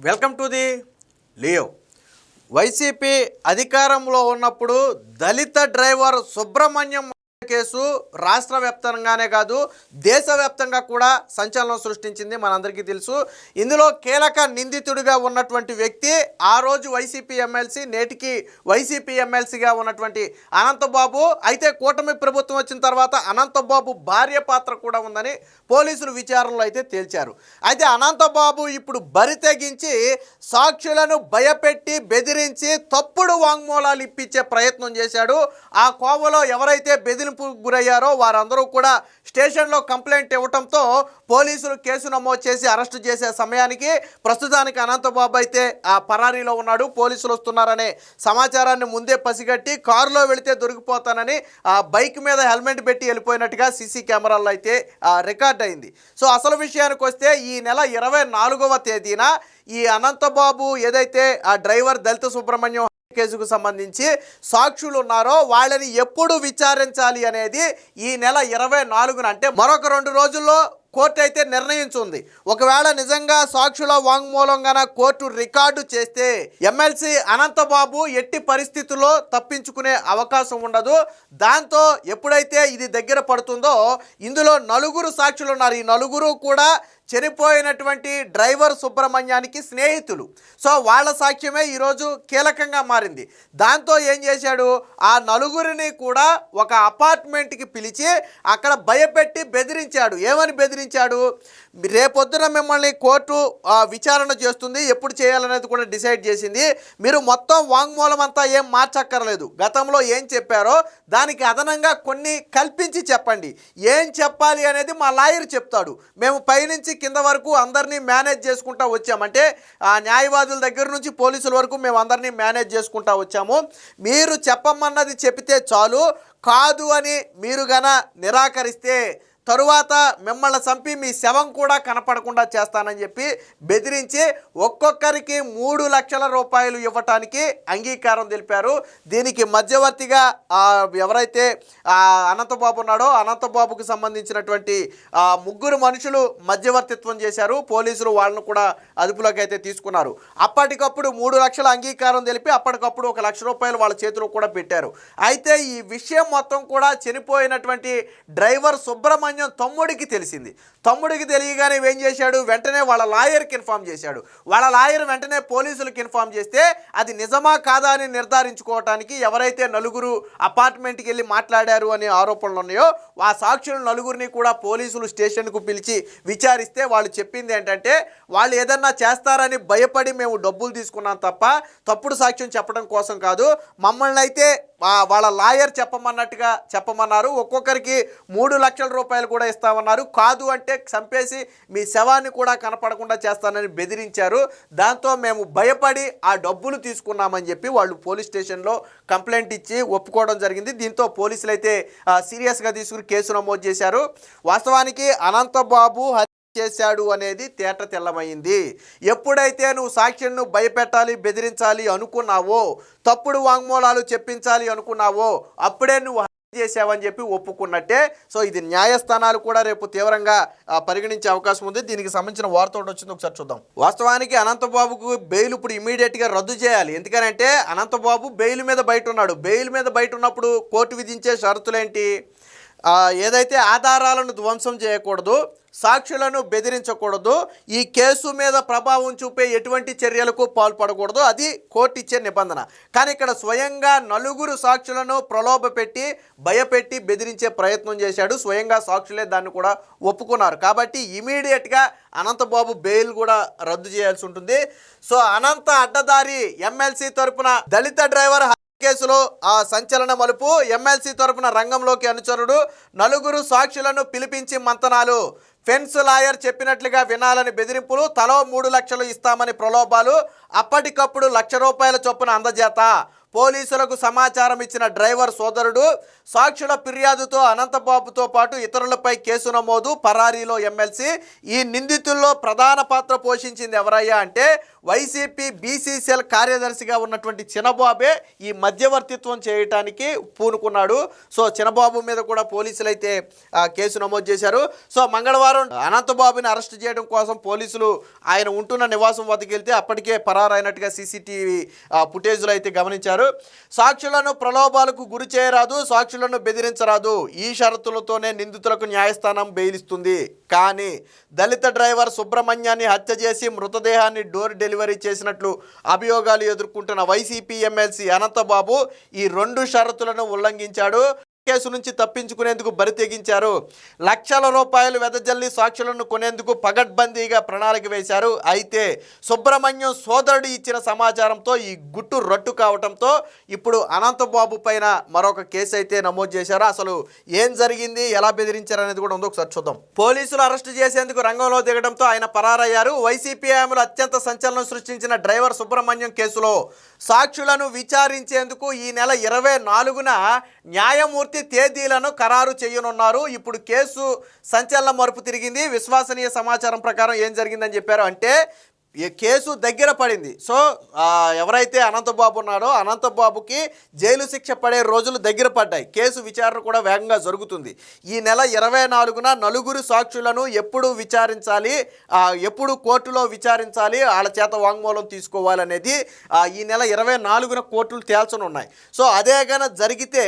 Welcome to the Leo. YCP అధికారంలో ఉన్నప్పుడు దళిత driver Subrahmanyam case రాష్ట్ర వ్యాప్తంగానే కాదు దేశవ్యాప్తంగా కూడా సంచలనం సృష్టించింది. మనందరికీ తెలుసు. ఇందులో కీలక నిందితుడిగా ఉన్నటువంటి వ్యక్తి ఆ రోజు వైసీపీ ఎమ్మెల్సీ, నేటికి వైసీపీ ఎమ్మెల్సీగా ఉన్నటువంటి అనంతబాబు. అయితే కూటమి ప్రభుత్వం వచ్చిన తర్వాత అనంతబాబు భార్య పాత్ర కూడా ఉందని పోలీసులు విచారణలో అయితే తేల్చారు. అయితే అనంతబాబు ఇప్పుడు బరి తెగించి సాక్షులను భయపెట్టి బెదిరించి తప్పుడు వాంగ్మూలాలు ఇప్పించే ప్రయత్నం చేశాడు. ఆ కోవలో ఎవరైతే బెదిరింపు గురయ్యారో వారందరూ కూడా స్టేషన్లో కంప్లైంట్ ఇవ్వడంతో పోలీసులు కేసు నమోదు చేసి అరెస్టు చేసే సమయానికి ప్రస్తుతానికి అనంతబాబు అయితే ఆ పరారీలో ఉన్నాడు. పోలీసులు వస్తున్నారనే సమాచారాన్ని ముందే పసిగట్టి కారులో వెళితే దొరికిపోతానని ఆ బైక్ మీద హెల్మెట్ పెట్టి వెళ్ళిపోయినట్టుగా సీసీ కెమెరాల్లో అయితే రికార్డ్ అయింది. సో అసలు విషయానికి వస్తే ఈ నెల 24వ తేదీన ఈ అనంతబాబు ఏదైతే ఆ డ్రైవర్ దళిత సుబ్రహ్మణ్యం కేసుకు సంబంధించి సాక్షులు ఉన్నారో వాళ్ళని ఎప్పుడు విచారించాలి అనేది ఈ నెల 24న అంటే మరొక 2 రోజుల్లో కోర్టు అయితే నిర్ణయించుంది. ఒకవేళ నిజంగా సాక్షుల వాంగ్మూలంగా కోర్టు రికార్డు చేస్తే ఎమ్మెల్సీ అనంతబాబు ఎట్టి పరిస్థితుల్లో తప్పించుకునే అవకాశం ఉండదు. దాంతో ఎప్పుడైతే ఇది దగ్గర పడుతుందో ఇందులో 4 సాక్షులు ఉన్నారు. ఈ 4 కూడా చనిపోయినటువంటి డ్రైవర్ సుబ్రహ్మణ్యానికి స్నేహితులు. సో వాళ్ళ సాక్ష్యమే ఈరోజు కీలకంగా మారింది. దాంతో ఏం చేశాడు, ఆ 4 కూడా ఒక అపార్ట్మెంట్కి పిలిచి అక్కడ భయపెట్టి బెదిరించాడు. ఏమని బెదిరించాడు, రేపొద్దున మిమ్మల్ని కోర్టు విచారణ చేస్తుంది, ఎప్పుడు చేయాలనేది కూడా డిసైడ్ చేసింది. మీరు మొత్తం వాంగ్మూలం అంతా ఏం మార్చక్కర్లేదు, గతంలో ఏం చెప్పారో దానికి అదనంగా కొన్ని కల్పించి చెప్పండి. ఏం చెప్పాలి అనేది మా లాయర్ చెప్తాడు. మేము పైనుంచి కింద వరకు అందరినీ మేనేజ్ చేసుకుంటూ వచ్చామంటే ఆ న్యాయవాదుల దగ్గర నుంచి పోలీసుల వరకు మేము అందరినీ మేనేజ్ చేసుకుంటూ వచ్చాము. మీరు చెప్పమన్నది చెప్తే చాలు, కాదు అని మీరు గన నిరాకరిస్తే తరువాత మిమ్మల్ని చంపి మీ శవం కూడా కనపడకుండా చేస్తానని చెప్పి బెదిరించి ఒక్కొక్కరికి 3 లక్షల రూపాయలు ఇవ్వటానికి అంగీకారం తెలిపారు. దీనికి మధ్యవర్తిగా ఎవరైతే అనంతబాబు ఉన్నాడో అనంతబాబుకి సంబంధించినటువంటి 3 మనుషులు మధ్యవర్తిత్వం చేశారు. పోలీసులు వాళ్ళను కూడా అదుపులోకి అయితే తీసుకున్నారు. అప్పటికప్పుడు 3 లక్షల అంగీకారం తెలిపి అప్పటికప్పుడు 1 లక్ష రూపాయలు వాళ్ళ చేతిలో కూడా పెట్టారు. అయితే ఈ విషయం మొత్తం కూడా చనిపోయినటువంటి డ్రైవర్ సుబ్రహ్మణ్యం తమ్ముడికి తెలిసింది. తమ్ముడికి తెలియగానే ఏం చేశాడు, వెంటనే వాళ్ళ లాయర్కి ఇన్ఫామ్ చేశాడు. వాళ్ళ లాయర్ వెంటనే పోలీసులకు ఇన్ఫామ్ చేస్తే అది నిజమా కాదా అని నిర్ధారించుకోవటానికి ఎవరైతే 4 అపార్ట్మెంట్కి వెళ్ళి మాట్లాడారు అనే ఆరోపణలు ఉన్నాయో ఆ సాక్షులు 4 కూడా పోలీసులు స్టేషన్కు పిలిచి విచారిస్తే వాళ్ళు చెప్పింది ఏంటంటే, వాళ్ళు ఏదన్నా చేస్తారని భయపడి మేము డబ్బులు తీసుకున్నాం తప్ప తప్పుడు సాక్ష్యం చెప్పడం కోసం కాదు, మమ్మల్ని అయితే వాళ్ళ లాయర్ చెప్పమన్నట్టుగా చెప్పమన్నారు. ఒక్కొక్కరికి 3 లక్షల రూపాయలు కూడా ఇస్తామన్నారు. కాదు అంటే చంపేసి మీ శవాన్ని కూడా కనపడకుండా చేస్తానని బెదిరించారు. దాంతో మేము భయపడి ఆ డబ్బులు తీసుకున్నామని చెప్పి వాళ్ళు పోలీస్ స్టేషన్లో కంప్లైంట్ ఇచ్చి ఒప్పుకోవడం జరిగింది. దీంతో పోలీసులు అయితే సీరియస్గా తీసుకుని కేసు నమోదు చేశారు. వాస్తవానికి అనంతబాబు చేశాడు అనేది తేట తెల్లమైంది. ఎప్పుడైతే నువ్వు సాక్షిని భయపెట్టాలి, బెదిరించాలి అనుకున్నావో, తప్పుడు వాంగ్మూలాలు చెప్పించాలి అనుకున్నావో అప్పుడే నువ్వు చేసావని చెప్పి ఒప్పుకున్నట్టే. సో ఇది న్యాయస్థానాలు కూడా రేపు తీవ్రంగా పరిగణించే అవకాశం ఉంది. దీనికి సంబంధించిన వార్త ఒకటి వచ్చింది, ఒకసారి చూద్దాం. వాస్తవానికి అనంతబాబుకు బెయిల్ ఇప్పుడు ఇమీడియట్గా రద్దు చేయాలి. ఎందుకనంటే అనంతబాబు బెయిల్ మీద బయట ఉన్నాడు. బెయిల్ మీద బయట ఉన్నప్పుడు కోర్టు విధించే షరతులేంటి, ఏదైతే ఆధారాలను ధ్వంసం చేయకూడదు, సాక్షులను బెదిరించకూడదు, ఈ కేసు మీద ప్రభావం చూపే ఎటువంటి చర్యలకు పాల్పడకూడదు, అది కోర్టు ఇచ్చే నిబంధన. కానీ ఇక్కడ స్వయంగా 4 సాక్షులను ప్రలోభపెట్టి భయపెట్టి బెదిరించే ప్రయత్నం చేశాడు. స్వయంగా సాక్షులే దాన్ని కూడా ఒప్పుకున్నారు. కాబట్టి ఇమీడియట్గా అనంతబాబు బెయిల్ కూడా రద్దు చేయాల్సి ఉంటుంది. సో అనంత అడ్డదారి ఎమ్మెల్సీ తరపున దళిత డ్రైవర్ కేసులో సంచలన మలుపు. ఎమ్మెల్సీ తరపున రంగంలోకి అనుచరుడు, 4 సాక్షులను పిలిపించి మంతనాలు, ఫెన్స్ లాయర్ చెప్పినట్లుగా వినాలని బెదిరింపులు, తలో 3 లక్షలు ఇస్తామని ప్రలోభాలు, అప్పటికప్పుడు 1 లక్ష రూపాయల చొప్పున అందజేత, పోలీసులకు సమాచారం ఇచ్చిన డ్రైవర్ సోదరుడు సాక్షుల ఫిర్యాదుతో అనంతబాబుతో పాటు ఇతరులపై కేసు నమోదు, పరారీలో ఎమ్మెల్సీ. ఈ నిందితుల్లో ప్రధాన పాత్ర పోషించింది ఎవరయ్యా అంటే వైసీపీ బీసీసీఎల్ కార్యదర్శిగా ఉన్నటువంటి చినబాబే ఈ మధ్యవర్తిత్వం చేయటానికి పూనుకున్నాడు. సో చినబాబు మీద కూడా పోలీసులు అయితే కేసు నమోదు చేశారు. సో మంగళవారం అనంతబాబుని అరెస్ట్ చేయడం కోసం పోలీసులు ఆయన ఉంటున్న నివాసం వద్దకు వెళ్తే అప్పటికే పరారైనట్టుగా సీసీటీవీ ఫుటేజ్లో అయితే గమనించారు. సాక్షులను ప్రలోభాలకు గురి చేయరాదు, సాక్షులను బెదిరించరాదు, ఈ షరతులతోనే నిందితులకు న్యాయస్థానం బెయిలిస్తుంది. కానీ దళిత డ్రైవర్ సుబ్రహ్మణ్యాన్ని హత్య చేసి మృతదేహాన్ని డోర్ డెలివరీ చేసినట్లు అభియోగాలు ఎదుర్కొంటున్న వైసీపీ ఎమ్మెల్సీ అనంతబాబు ఈ 2 షరతులను ఉల్లంఘించాడు. కేసు నుంచి తప్పించుకునేందుకు బరి తెగించారు. లక్షల రూపాయలు వెదజల్లి సాక్షులను కొనేందుకు పగడ్బందీగా ప్రణాళిక వేశారు. అయితే సుబ్రహ్మణ్యం సోదరుడు ఇచ్చిన సమాచారంతో ఈ గుట్టు రట్టు కావడంతో ఇప్పుడు అనంతబాబు పైన మరొక కేసు అయితే నమోదు చేశారు. అసలు ఏం జరిగింది, ఎలా బెదిరించారు అనేది కూడా ఉందో ఒకసారి చూద్దాం. పోలీసులు అరెస్టు చేసేందుకు రంగంలో దిగడంతో ఆయన పరారయ్యారు. వైసీపీ ఆమెలు అత్యంత సంచలనం సృష్టించిన డ్రైవర్ సుబ్రహ్మణ్యం కేసులో సాక్షులను విచారించేందుకు ఈ నెల 24న న్యాయమూర్తి తేదీలను ఖరారు చేయనున్నారు. ఇప్పుడు కేసు సంచలనం మలుపు తిరిగింది. విశ్వసనీయ సమాచారం ప్రకారం ఏం జరిగిందని చెప్పారు అంటే ఈ కేసు దగ్గర పడింది. సో ఎవరైతే అనంతబాబు ఉన్నాడో అనంతబాబుకి జైలు శిక్ష పడే రోజులు దగ్గర పడ్డాయి. కేసు విచారణ కూడా వేగంగా జరుగుతుంది. ఈ నెల 24న 4 సాక్షులను ఎప్పుడు విచారించాలి, ఎప్పుడు కోర్టులో విచారించాలి, వాళ్ళ చేత వాంగ్మూలం తీసుకోవాలనేది ఈ నెల 24న కోర్టులు తేల్చనున్నాయి. సో అదే కనుక జరిగితే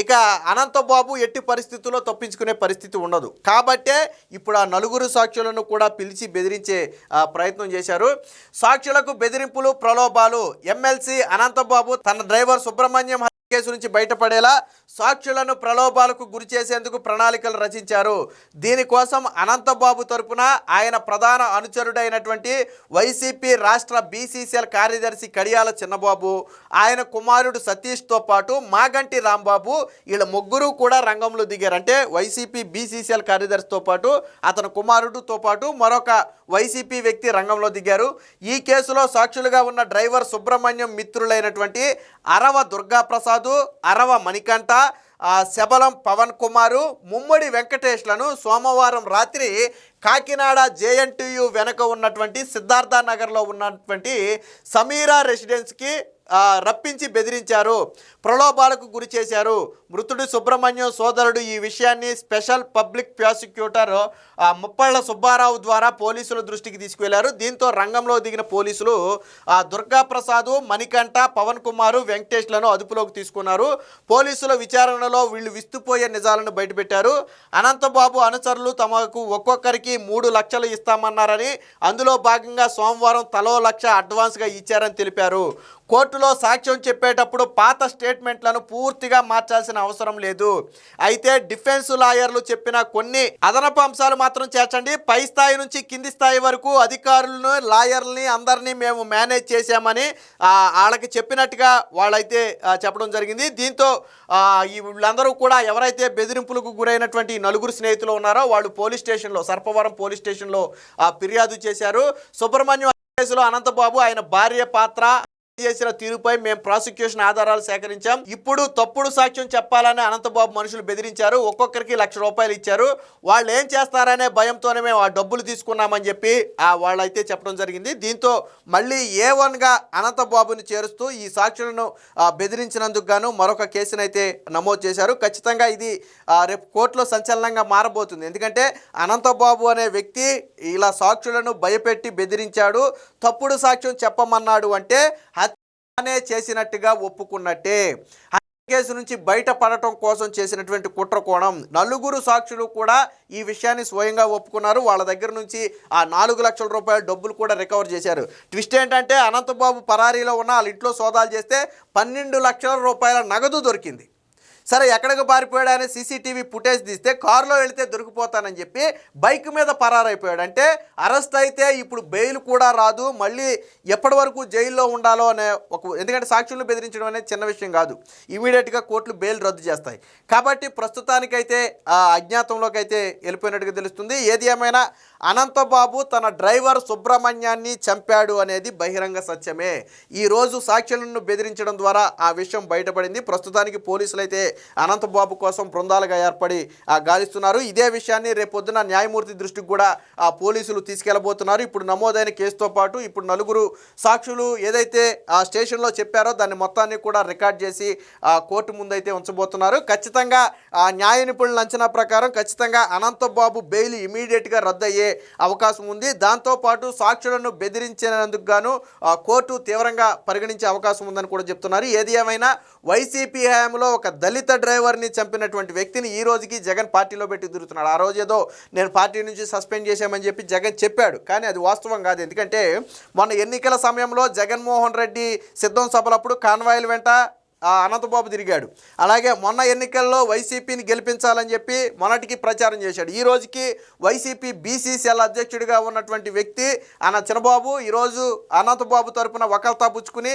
ఇక అనంతబాబు ఎట్టి పరిస్థితుల్లో తప్పించుకునే పరిస్థితి ఉండదు. కాబట్టే ఇప్పుడు ఆ 4 సాక్షులను కూడా పిలిచి బెదిరించే ప్రయత్నం చేశారు. సాక్షులకు బెదిరింపులు, ప్రలోభాలు. ఎమ్మెల్సీ అనంతబాబు తన డ్రైవర్ సుబ్రహ్మణ్యం కేసు నుంచి బయటపడేలా సాక్షులను ప్రలోభాలకు గురి చేసేందుకు ప్రణాళికలు రచించారు. దీనికోసం అనంతబాబు తరపున ఆయన ప్రధాన అనుచరుడైనటువంటి వైసీపీ రాష్ట్ర బీసీసీఎల్ కార్యదర్శి కడియాల చిన్నబాబు, ఆయన కుమారుడు సతీష్తో పాటు మాగంటి రాంబాబు, వీళ్ళ 3 కూడా రంగంలో దిగారు. అంటే వైసీపీ బీసీసీఎల్ కార్యదర్శితో పాటు అతని కుమారుడితో పాటు మరొక వైసీపీ వ్యక్తి రంగంలో దిగారు. ఈ కేసులో సాక్షులుగా ఉన్న డ్రైవర్ సుబ్రహ్మణ్యం మిత్రులైనటువంటి అరవ దుర్గాప్రసాద్, అరవ మణికంఠ, శబలం పవన్ కుమారు, ముమ్మడి వెంకటేష్లను సోమవారం రాత్రి కాకినాడ జేఎన్టీయు వెనక ఉన్నటువంటి సిద్ధార్థ నగర్లో ఉన్నటువంటి సమీరా రెసిడెన్స్కి రప్పించి బెదిరించారు, ప్రలోభాలకు గురి చేశారు. మృతుడు సుబ్రహ్మణ్యం సోదరుడు ఈ విషయాన్ని స్పెషల్ పబ్లిక్ ప్రాసిక్యూటర్ ముప్పళ్ళ సుబ్బారావు ద్వారా పోలీసుల దృష్టికి తీసుకువెళ్లారు. దీంతో రంగంలో దిగిన పోలీసులు దుర్గాప్రసాద్, మణికంఠ, పవన్ కుమారు, వెంకటేష్లను అదుపులోకి తీసుకున్నారు. పోలీసుల విచారణలో వీళ్ళు విస్తుపోయే నిజాలను బయటపెట్టారు. అనంతబాబు అనుచరులు తమకు ఒక్కొక్కరికి 3 లక్షలు ఇస్తామన్నారని, అందులో భాగంగా సోమవారం తలో 1 లక్ష అడ్వాన్స్గా ఇచ్చారని తెలిపారు. కోర్టులో సాక్ష్యం చెప్పేటప్పుడు పాత స్టేట్మెంట్లను పూర్తిగా మార్చాల్సిన అవసరం లేదు. అయితే డిఫెన్స్ లాయర్లు చెప్పిన కొన్ని అదనపు అంశాలు మాత్రం చేర్చండి. పై స్థాయి నుంచి కింది స్థాయి వరకు అధికారులను, లాయర్లని అందరినీ మేము మేనేజ్ చేశామని వాళ్ళకి చెప్పినట్టుగా వాళ్ళైతే చెప్పడం జరిగింది. దీంతో వీళ్ళందరూ కూడా ఎవరైతే బెదిరింపులకు గురైనటువంటి 4 స్నేహితులు ఉన్నారో వాళ్ళు పోలీస్ స్టేషన్లో, సర్పవరం పోలీస్ స్టేషన్లో ఫిర్యాదు చేశారు. సుబ్రహ్మణ్యం కేసులో అనంతబాబు, ఆయన భార్య పాత్ర చేసిన తీరుపై మేము ప్రాసిక్యూషన్ ఆధారాలు సేకరించాం. ఇప్పుడు తప్పుడు సాక్ష్యం చెప్పాలని అనంతబాబు మనుషులు బెదిరించారు. ఒక్కొక్కరికి 1 లక్ష రూపాయలు ఇచ్చారు. వాళ్ళు ఏం చేస్తారనే భయంతోనే మేము ఆ డబ్బులు తీసుకున్నామని చెప్పి వాళ్ళైతే చెప్పడం జరిగింది. దీంతో మళ్ళీ A1గా అనంతబాబుని చేరుస్తూ ఈ సాక్షులను బెదిరించినందుకు గాను మరొక కేసునైతే నమోదు చేశారు. ఖచ్చితంగా ఇది రేపు కోర్టులో సంచలనంగా మారబోతుంది. ఎందుకంటే అనంతబాబు అనే వ్యక్తి ఇలా సాక్షులను భయపెట్టి బెదిరించాడు, తప్పుడు సాక్ష్యం చెప్పమన్నాడు అంటే హత్యనే చేసినట్టుగా ఒప్పుకున్నట్టే. కేసు నుంచి బయటపడటం కోసం చేసినటువంటి కుట్ర కోణం. 4 సాక్షులు కూడా ఈ విషయాన్ని స్వయంగా ఒప్పుకున్నారు. వాళ్ళ దగ్గర నుంచి ఆ 4 లక్షల రూపాయల డబ్బులు కూడా రికవర్ చేశారు. ట్విస్ట్ ఏంటంటే అనంతబాబు పరారీలో ఉన్న వాళ్ళ ఇంట్లో సోదాలు చేస్తే 12 లక్షల రూపాయల నగదు దొరికింది. సరే ఎక్కడికి పారిపోయాడు అని సీసీటీవీ ఫుటేజ్ తీస్తే కారులో వెళితే దొరికిపోతానని చెప్పి బైక్ మీద పరారైపోయాడు. అంటే అరెస్ట్ అయితే ఇప్పుడు బెయిల్ కూడా రాదు, మళ్ళీ ఎప్పటి వరకు జైల్లో ఉండాలో అనే ఎందుకంటే సాక్షులను బెదిరించడం అనేది చిన్న విషయం కాదు, ఇమీడియట్గా కోర్టులు బెయిల్ రద్దు చేస్తాయి. కాబట్టి ప్రస్తుతానికైతే ఆ అజ్ఞాతంలోకి అయితే వెళ్ళిపోయినట్టుగా తెలుస్తుంది. ఏది ఏమైనా అనంతబాబు తన డ్రైవర్ సుబ్రహ్మణ్యాన్ని చంపాడు అనేది బహిరంగ సత్యమే. ఈరోజు సాక్షులను బెదిరించడం ద్వారా ఆ విషయం బయటపడింది. ప్రస్తుతానికి పోలీసులు అయితే అనంతబాబు కోసం బృందాలుగా ఏర్పడి గాలిస్తున్నారు. ఇదే విషయాన్ని రేపొద్దున న్యాయమూర్తి దృష్టికి కూడా ఆ పోలీసులు తీసుకెళ్లబోతున్నారు. ఇప్పుడు నమోదైన కేసుతో పాటు ఇప్పుడు నలుగురు సాక్షులు ఏదైతే ఆ స్టేషన్లో చెప్పారో దాన్ని మొత్తాన్ని కూడా రికార్డ్ చేసి కోర్టు ముందైతే ఉంచబోతున్నారు. ఖచ్చితంగా ఆ న్యాయ నిపుణుల అంచనా ప్రకారం ఖచ్చితంగా అనంతబాబు బెయిల్ ఇమీడియట్గా రద్దయ్యే అవకాశం ఉంది. దాంతోపాటు సాక్షులను బెదిరించినందుకు గాను కోర్టు తీవ్రంగా పరిగణించే అవకాశం ఉందని కూడా చెప్తున్నారు. ఏది ఏమైనా వైసీపీ హయాంలో ఒక దళిత డ్రైవర్ని చంపినటువంటి వ్యక్తిని ఈ రోజుకి జగన్ పార్టీలో పెట్టి తిరుగుతున్నాడు. ఆ రోజు ఏదో నేను పార్టీ నుంచి సస్పెండ్ చేశామని చెప్పి జగన్ చెప్పాడు, కానీ అది వాస్తవం కాదు. ఎందుకంటే మొన్న ఎన్నికల సమయంలో జగన్మోహన్ రెడ్డి సిద్ధం సభలప్పుడు కాన్వాయిల వెంట అనంతబాబు తిరిగాడు. అలాగే మొన్న ఎన్నికల్లో వైసీపీని గెలిపించాలని చెప్పి మొన్నటికి ప్రచారం చేశాడు. ఈ రోజుకి వైసీపీ బీసీసీఎల్ అధ్యక్షుడిగా ఉన్నటువంటి వ్యక్తి చిన్నబాబు ఈరోజు అనంతబాబు తరపున వకాల్తా పుచ్చుకుని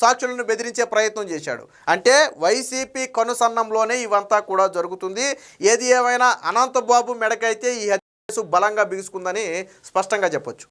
సాక్షులను బెదిరించే ప్రయత్నం చేశాడు. అంటే వైసీపీ కనుసన్నంలోనే ఇవంతా కూడా జరుగుతుంది. ఏది ఏమైనా అనంతబాబు మెడకైతే ఈ కేసు బలంగా బిగుసుకుందని స్పష్టంగా చెప్పొచ్చు.